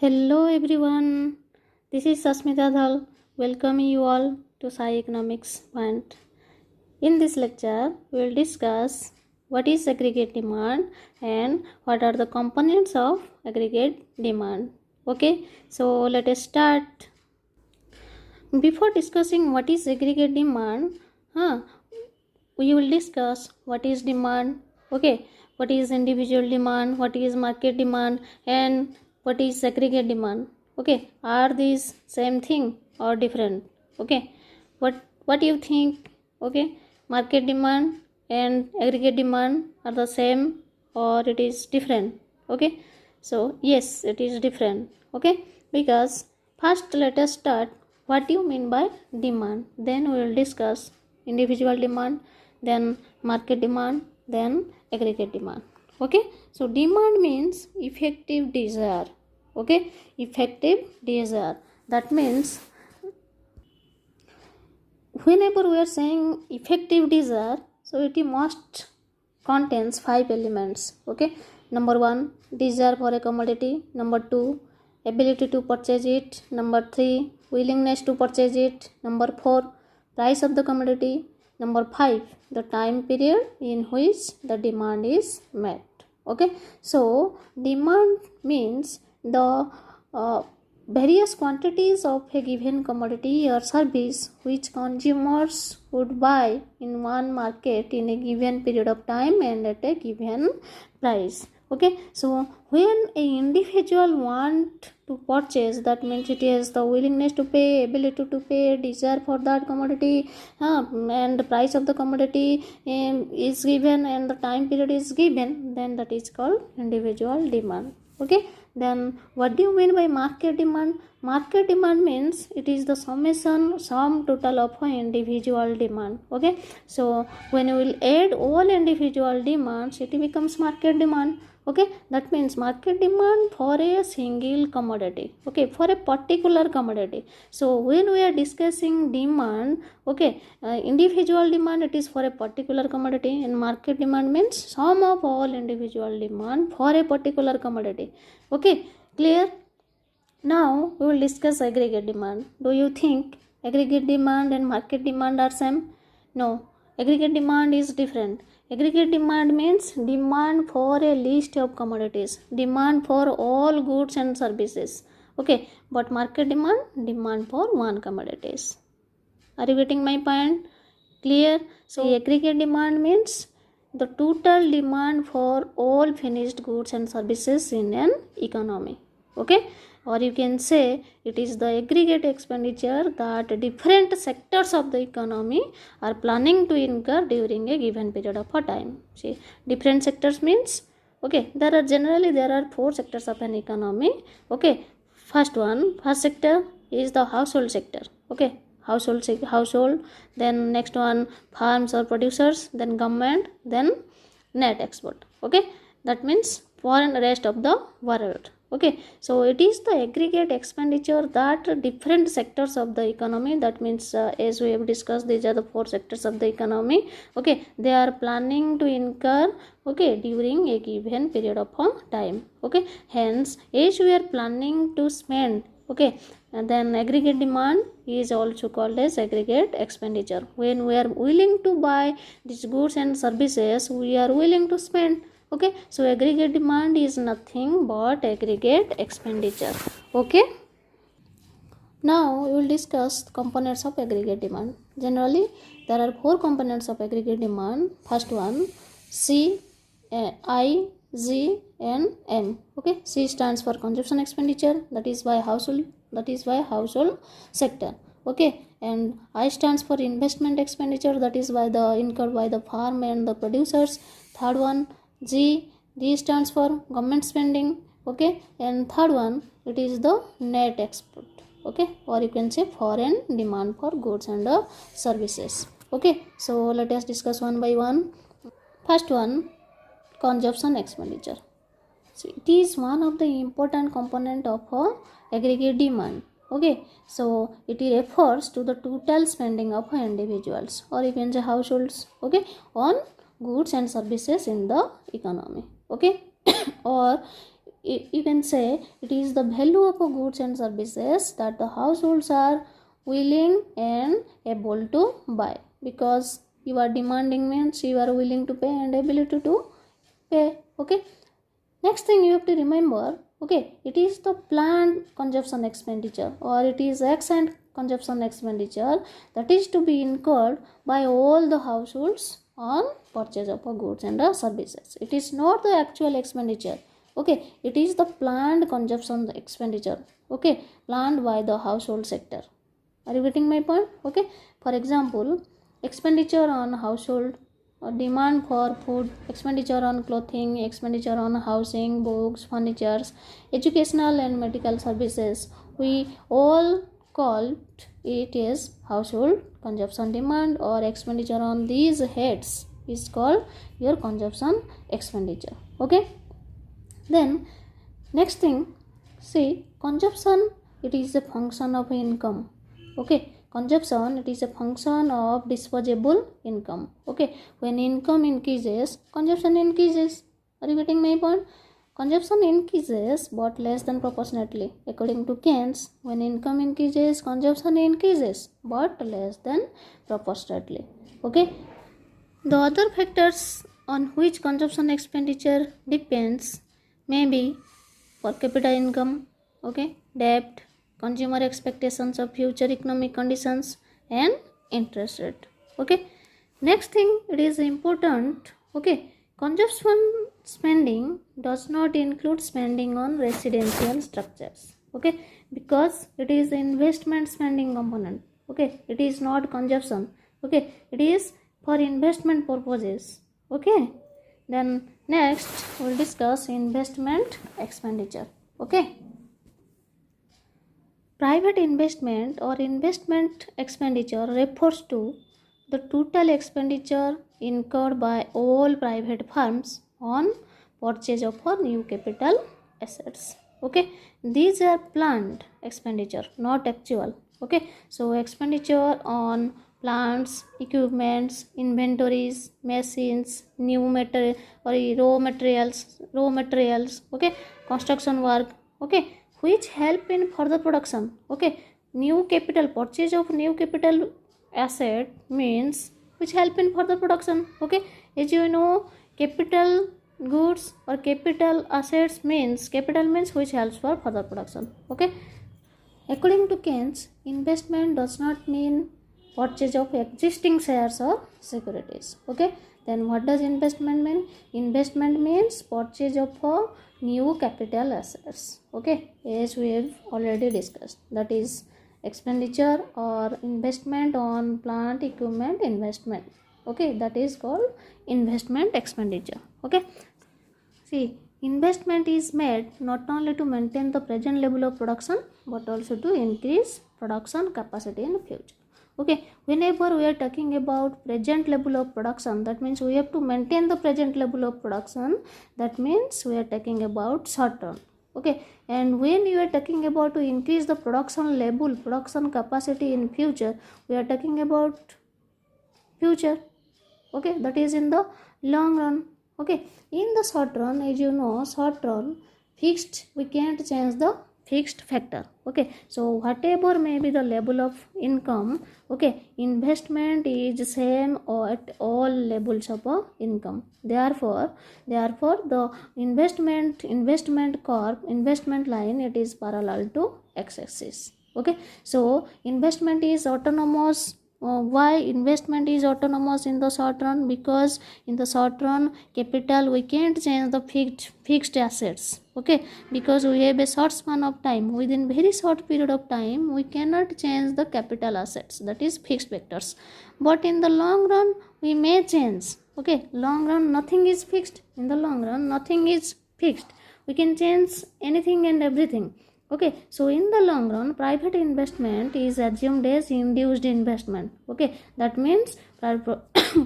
Hello everyone, this is Sasmita Dhal, welcoming you all to Sai Economics Point. In this lecture, we will discuss what is aggregate demand and what are the components of aggregate demand. Okay, so let us start. Before discussing what is aggregate demand, we will discuss what is demand. Okay, what is individual demand, what is market demand, and what is aggregate demand. Okay, are these same thing or different? Okay, what you think? Okay, market demand and aggregate demand are the same or it is different? Okay, so yes, it is different. Okay, because first let us start what do you mean by demand, then we will discuss individual demand, then market demand, then aggregate demand. Okay, so demand means effective desire. Okay, effective desire, that means whenever we are saying effective desire, so it must contains 5 elements. Okay, number 1, desire for a commodity. Number 2, ability to purchase it. Number 3, willingness to purchase it. Number 4, price of the commodity. Number 5, the time period in which the demand is met. Okay, so demand means the various quantities of a given commodity or service which consumers would buy in one market in a given period of time and at a given price. Okay, so when a individual want to purchase, that means it has the willingness to pay, ability to pay, desire for that commodity, and the price of the commodity is given and the time period is given, then that is called individual demand. Okay, then what do you mean by market demand? Market demand means it is the sum total of an individual demand. Okay, so when you will add all individual demands, it becomes market demand. Okay, that means market demand for a single commodity. Okay, for a particular commodity. So when we are discussing demand, okay, individual demand, it is for a particular commodity, and market demand means sum of all individual demand for a particular commodity. Okay, clear? Now we will discuss aggregate demand. Do you think aggregate demand and market demand are same? No, aggregate demand is different. Aggregate demand means demand for a list of commodities, demand for all goods and services. Okay, but market demand for one commodities. Are you getting my point? Clear? So aggregate demand means the total demand for all finished goods and services in an economy. Okay, or you can say it is the aggregate expenditure that different sectors of the economy are planning to incur during a given period of a time. See, different sectors means, okay, there are 4 sectors of an economy. Okay, first sector is the household sector. Okay, household, then next one farms or producers, then government, then net export. Okay, that means foreign rest of the world. Okay, so it is the aggregate expenditure that different sectors of the economy, that means as we have discussed, these are the 4 sectors of the economy. Okay, they are planning to incur, okay, during a given period of time. Okay, hence as we are planning to spend, okay, and then aggregate demand is also called as aggregate expenditure. When we are willing to buy these goods and services, we are willing to spend. Okay, so aggregate demand is nothing but aggregate expenditure. Okay, now we will discuss components of aggregate demand. Generally there are 4 components of aggregate demand. First one, C, I, G and M. Okay, C stands for consumption expenditure, that is by household sector. Okay, and I stands for investment expenditure, that is by the incurred by the farm and the producers. Third one, G stands for government spending. Okay, and third one, it is the net export. Okay, or you can say foreign demand for goods and services. Okay, so let us discuss one by one. First one, consumption expenditure. So it is one of the important component of aggregate demand. Okay, so it refers to the total spending of individuals, or you can say households, okay, on goods and services in the economy. Okay, or you can say it is the value of goods and services that the households are willing and able to buy. Because you are demanding means you are willing to pay and ability to pay. Okay, next thing you have to remember, okay, it is the planned consumption expenditure, or it is ex and consumption expenditure that is to be incurred by all the households on purchase of goods and services. It is not the actual expenditure. Okay, it is the planned consumption expenditure, okay, planned by the household sector. Are you getting my point? Okay, for example, expenditure on household demand for food, expenditure on clothing, expenditure on housing, books, furniture, educational and medical services, we all call it as household consumption demand, or expenditure on these heads is called your consumption expenditure. Okay, then next thing, see, consumption, it is a function of income. Okay, consumption, it is a function of disposable income. Okay, when income increases, consumption increases. Are you getting my point? Consumption increases but less than proportionately. According to Keynes, when income increases, consumption increases but less than proportionately. Okay, the other factors on which consumption expenditure depends may be per capita income, okay, debt, consumer expectations of future economic conditions, and interest rate. Okay, next thing, it is important, okay, consumption spending does not include spending on residential structures, okay, because it is the investment spending component. Okay, it is not consumption. Okay, it is for investment purposes. Okay, then next we'll discuss investment expenditure. Okay, private investment or investment expenditure refers to the total expenditure incurred by all private firms on purchase of new capital assets. Okay, these are planned expenditure, not actual. Okay, so expenditure on plants, equipments, inventories, machines, new material or raw materials, okay, construction work, okay, which help in further production. Okay, new capital, purchase of new capital asset means which help in further production. Okay, as you know, capital goods or capital assets means, capital means which helps for further production. Okay, according to Keynes, investment does not mean purchase of existing shares or securities. Okay, then what does investment mean? Investment means purchase of new capital assets. Okay, as we have already discussed, that is expenditure or investment on plant, equipment, investment. Okay, that is called investment expenditure. Okay, see, investment is made not only to maintain the present level of production but also to increase production capacity in the future. Okay, whenever we are talking about present level of production, that means we have to maintain the present level of production. That means we are talking about short term. Okay, and when you are talking about to increase the production level, production capacity in future, we are talking about future. Okay, that is in the long run. Okay, in the short run, as you know, short run fixed, we can't change the fixed factor. Okay, so whatever may be the level of income, okay, investment is same at all levels of income. Therefore the investment curve, investment line, it is parallel to x-axis. Okay, so investment is autonomous. Why investment is autonomous in the short run? Because in the short run, capital, we can't change the fixed assets. Okay, because we have a short span of time, within very short period of time we cannot change the capital assets, that is fixed vectors. But in the long run we may change. Okay, long run nothing is fixed. In the long run nothing is fixed, we can change anything and everything. Okay, so in the long run, private investment is assumed as induced investment. Okay, that means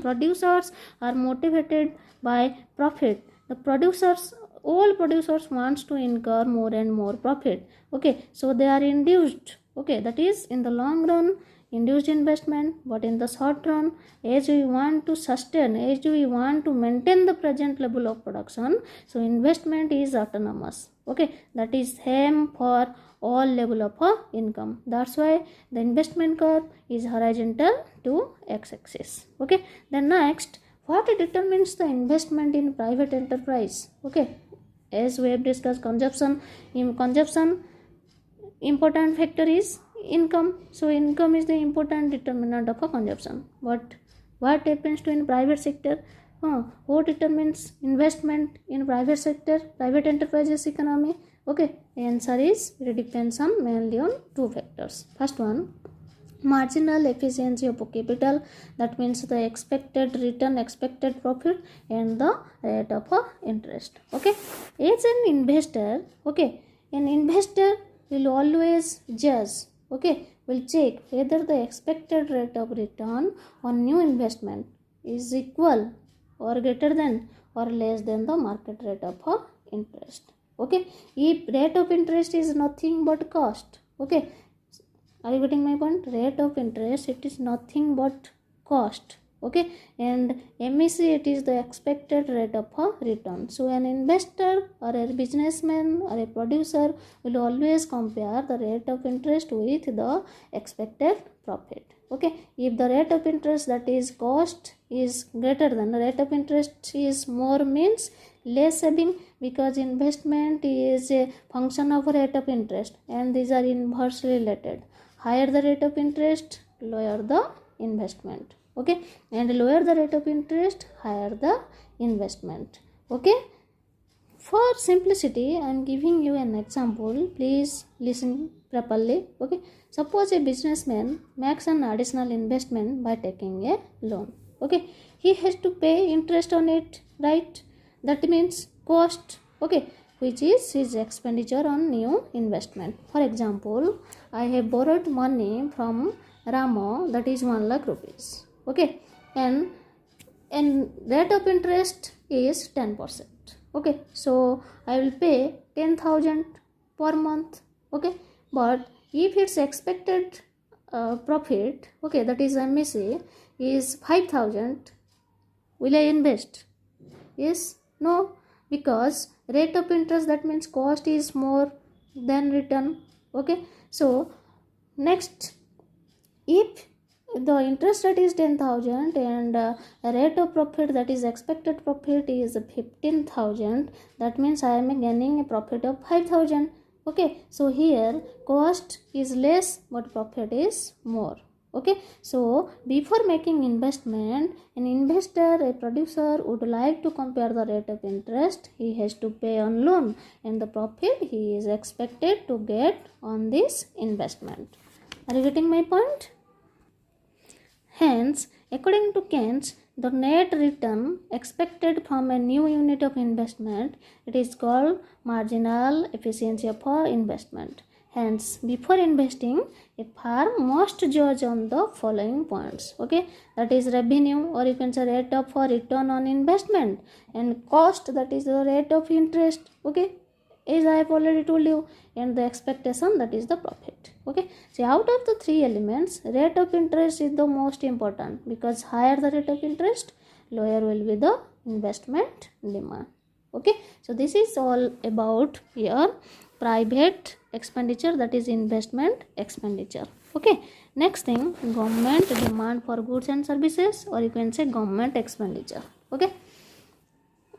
producers are motivated by profit. The producers, all producers wants to incur more and more profit. Okay, so they are induced. Okay, that is in the long run, induced investment, but in the short run, as we want to sustain, as we want to maintain the present level of production, so investment is autonomous. Okay, that is same for all level of income. That's why the investment curve is horizontal to x-axis. Okay, then next, what determines the investment in private enterprise? Okay, as we have discussed, consumption. In consumption, important factor is income. So income is the important determinant of a consumption. But what happens to in private sector? Who determines investment in private sector, private enterprises economy? Okay, the answer is it depends on mainly on two factors. First one, marginal efficiency of capital, that means the expected return, expected profit, and the rate of interest. Okay, as an investor, okay, an investor will always judge, okay, will check whether the expected rate of return on new investment is equal or greater than or less than the market rate of interest. Okay, if rate of interest is nothing but cost, okay, are you getting my point? Rate of interest, it is nothing but cost. Okay, and MEC, it is the expected rate of return. So an investor or a businessman or a producer will always compare the rate of interest with the expected profit. Okay, if the rate of interest, that is cost, is greater than the rate of interest is more, means less saving, because investment is a function of rate of interest and these are inversely related. Higher the rate of interest, lower the investment. Okay, and lower the rate of interest, higher the investment. Okay, for simplicity I am giving you an example, please listen properly. Okay, suppose a businessman makes an additional investment by taking a loan. Okay, he has to pay interest on it, right? That means cost. Okay, which is his expenditure on new investment. For example, I have borrowed money from Ramo, that is 1 lakh rupees. Okay, and rate of interest is 10%. Okay, so I will pay 10,000 per month. Okay, but if its expected profit, okay, that is MEC, is 5,000, will I invest? Yes, no, because rate of interest, that means cost is more than return. Okay, so next, if the interest rate is 10,000 and rate of profit, that is expected profit, is 15,000, that means I am gaining a profit of 5,000. Okay, so here cost is less but profit is more. Okay, so before making investment, an investor, a producer would like to compare the rate of interest he has to pay on loan and the profit he is expected to get on this investment. Are you getting my point? Hence, according to Keynes, the net return expected from a new unit of investment, it is called marginal efficiency of investment. Hence, before investing, a firm must judge on the following points. Okay, that is revenue, or you can say rate of return on investment, and cost, that is the rate of interest. Okay, as I have already told you, and the expectation, that is the profit. Okay, so out of the three elements, rate of interest is the most important, because higher the rate of interest, lower will be the investment demand. Okay, so this is all about your private expenditure, that is investment expenditure. Okay, next thing, government demand for goods and services, or you can say government expenditure. Okay,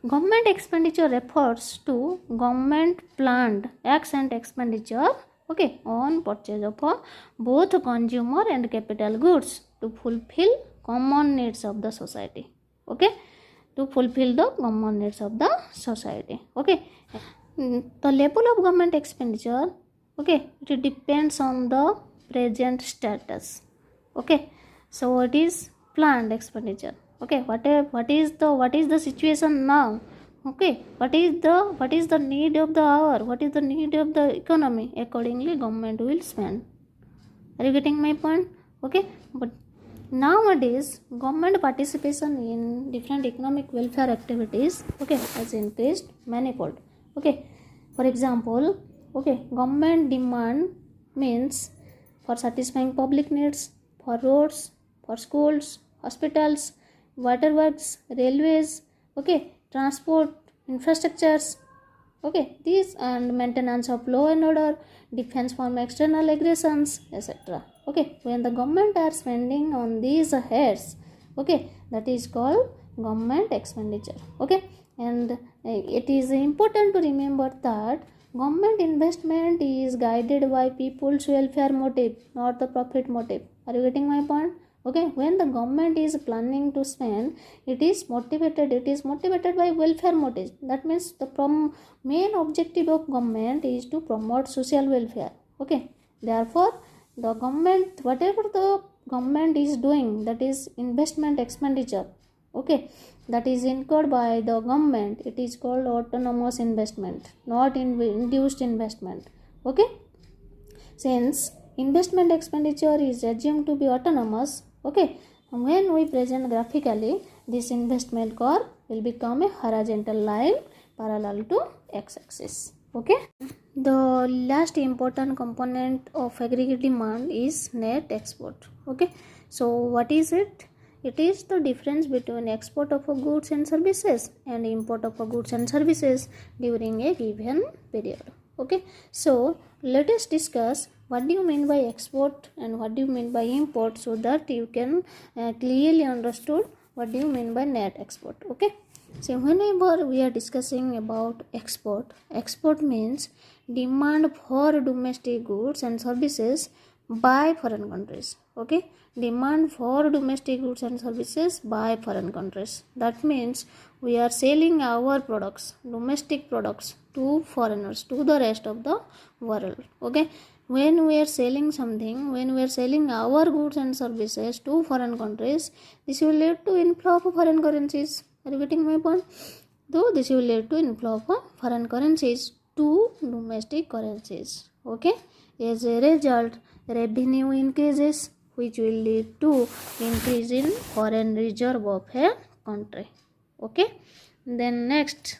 government expenditure refers to government planned acts and expenditure, okay, on purchase of both consumer and capital goods to fulfill common needs of the society. Okay, to fulfill the common needs of the society. Okay, the level of government expenditure, okay, it depends on the present status. Okay, so it is planned expenditure. Okay, what is the situation now? Okay, what is the need of the hour, what is the need of the economy, accordingly government will spend. Are you getting my point? Okay, but nowadays government participation in different economic welfare activities, okay, has increased manifold. Okay, for example, okay, government demand means for satisfying public needs, for roads, for schools, hospitals, waterworks, railways, okay, transport, infrastructures, okay, these, and maintenance of law and order, defense from external aggressions, etc. Okay, when the government are spending on these heads, okay, that is called government expenditure. Okay, and it is important to remember that government investment is guided by people's welfare motive, not the profit motive. Are you getting my point? Okay, when the government is planning to spend, it is motivated by welfare motives. That means the main objective of government is to promote social welfare. Okay, therefore the government, whatever the government is doing, that is investment expenditure, okay, that is incurred by the government, it is called autonomous investment, not induced investment. Okay, since investment expenditure is assumed to be autonomous, okay, when we present graphically, this investment curve will become a horizontal line parallel to x-axis. Okay, the last important component of aggregate demand is net export. Okay, so what is it? It is the difference between export of goods and services and import of goods and services during a given period. Okay, so let us discuss what do you mean by export and what do you mean by import, so that you can clearly understood what do you mean by net export. Okay, so whenever we are discussing about export means demand for domestic goods and services by foreign countries. Okay, demand for domestic goods and services by foreign countries. That means we are selling our products, domestic products, to foreigners, to the rest of the world. Okay, when we are selling something, when we are selling our goods and services to foreign countries, this will lead to inflow of foreign currencies. Are you getting my point? Though this will lead to inflow of foreign currencies to domestic currencies. Okay, as a result, revenue increases, which will lead to increase in foreign reserve of a country. Okay, then next,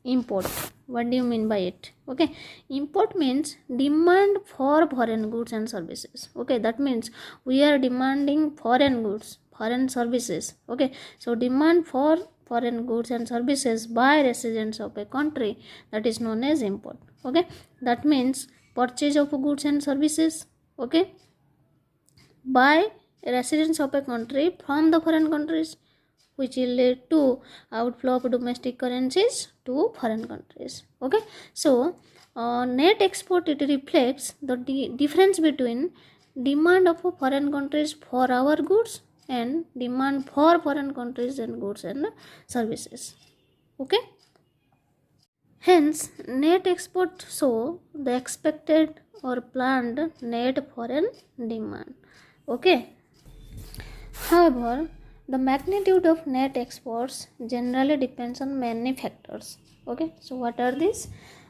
import. What do you mean by it? Okay, import means demand for foreign goods and services. Okay, that means we are demanding foreign goods, foreign services. Okay, so demand for foreign goods and services by residents of a country, that is known as import. Okay, that means purchase of goods and services, okay, by residents of a country from the foreign countries, which will lead to outflow of domestic currencies to foreign countries. Okay, so net export, it reflects the difference between demand of foreign countries for our goods and demand for foreign countries and goods and services. Okay, hence net export show the expected or planned net foreign demand. Okay, however, the magnitude of net exports generally depends on many factors. Okay, so what are these?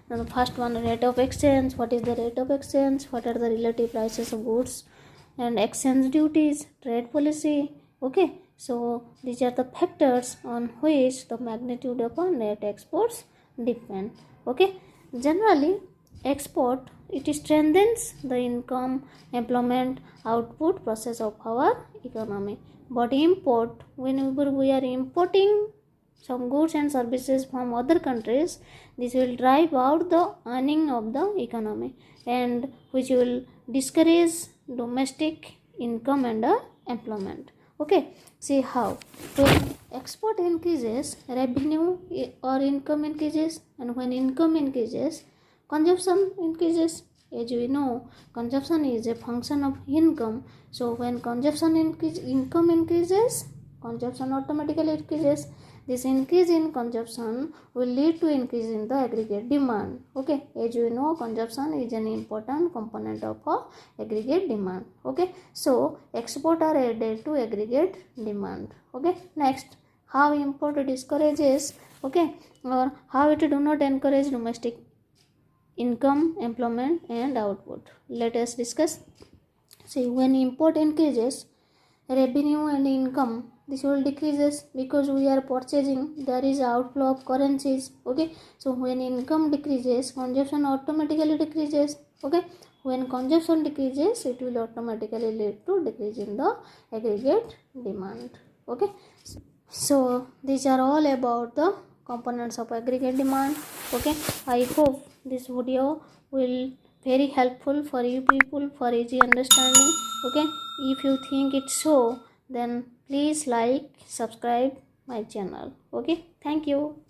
The first one, rate of exchange. What is the rate of exchange? What are the relative prices of goods and exchange duties, trade policy? Okay, so these are the factors on which the magnitude of our net exports depend. Okay, generally export, it strengthens the income, employment, output process of our economy. But import, whenever we are importing some goods and services from other countries, this will drive out the earning of the economy, and which will discourage domestic income and employment. Okay, see how when export increases, revenue or income increases, and when income increases, consumption increases. As we know, consumption is a function of income. So when consumption income increases, consumption automatically increases. This increase in consumption will lead to increase in the aggregate demand. Okay, as you know, consumption is an important component of aggregate demand. Okay, so export are added to aggregate demand. Okay, next, how import discourages, okay, or how it do not encourage domestic income, employment and output. Let us discuss. See, when import increases, revenue and income, this will decreases because we are purchasing, there is outflow of currencies. Okay, so when income decreases, consumption automatically decreases. Okay, When consumption decreases, it will automatically lead to decrease in the aggregate demand. Okay, so these are all about the components of aggregate demand. Okay, I hope this video will very helpful for you people for easy understanding. Okay, if you think it's so, then please like, subscribe my channel. Okay, thank you.